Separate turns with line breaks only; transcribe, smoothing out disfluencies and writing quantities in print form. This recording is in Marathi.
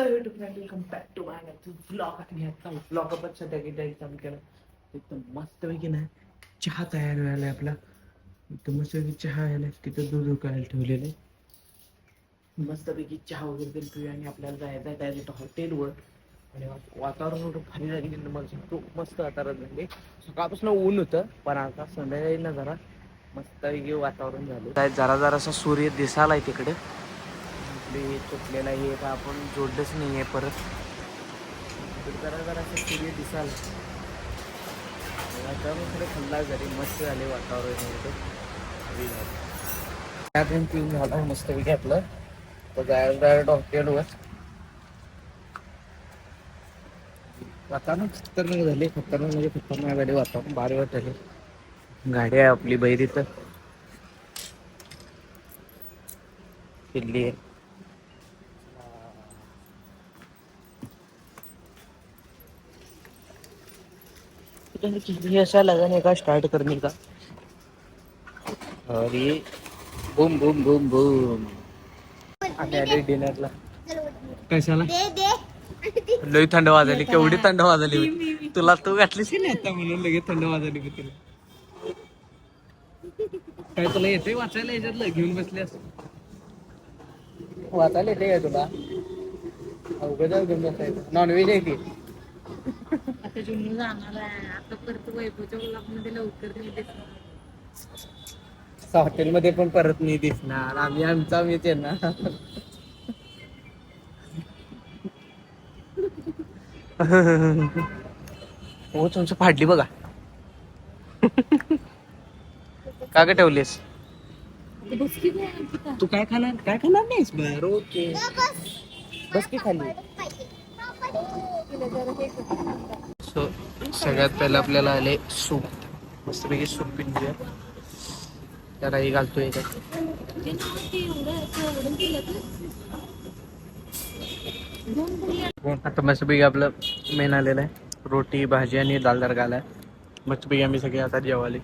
तर YouTube welcome back to my blog. आणि आता ब्लॉग आपण सध्या की चालू केलं एकदम मस्तपैकी ना चहा तयार व्हायला आपला एकदम मस्तपैकी चहा यायला तिथं दूध उकळायला ठेवलेलं आहे. मस्तपैकी चहा वगैरे करून पिऊया आणि आपल्याला जायचं आहे डायरेक्ट हॉटेलवर. आणि वातावरण एवढं भारी लागेल मला खूप मस्त वातावरण झाले. सकाळपासून ऊन होतं पण आता संध्याकाळी ना जरा मस्तपैकी वातावरण झालं. जरा जरासा सूर्य दिसालाय तिकडे. चुकलेला हे का आपण जोडलंच नाही आहे परत. जरा जरा असं सूर्य दिसाल वातावरण थोडं थंड झाले मस्त झाले वातावरण. त्यातून पिऊन झाला मस्त पैकी आपलं तर जायला डायरेक्ट हॉटेलवर. वातावरण खतरनाक झाले. खतरनाक म्हणजे खतरनाक झाले वातावरण. भारी वाटले. गाडी आहे आपली बैरी तर किल्ली आहे. ऐसा लगा नहीं का स्टार्ट करने का. और ये बूम बूम बूम बूम आले डिनरला. कशाला लई थंड वाजली. केवढी थंड वाजली तुला. तू घातलीस की नाही आता म्हणून लगेच थंड वाजली मी तुला. काय तुला येते वाचायला याच्यातलं घेऊन बसले असं वाचायला येते काय तुला. अवघड घेऊन बसायचं. नॉनव्हेज आहे ती.
आता जुन्नू जाणार आहे. आता परत वैभवच्या ब्लॉगमध्ये लवकर नाही दिसणार.
हॉटेलमध्ये पण परत नाही दिसणार. आम्ही आमचा मीच येणार. हो तुमचं फाडली बघा. का ग ठेवलीस तू. काय खाणार नाहीस. बरं ओके बस की खाली. सो सगळ्यात पहिलं आपल्याला आले सूप. मस्तपैकी सूप पिंजे त्यालाही घालतो याच्यात. आता मस्तपैकी आपलं मेन आलेलं आहे. रोटी भाजी आणि दाल तडका आलाय. मस्तपैकी आम्ही सगळे आता जेवाले.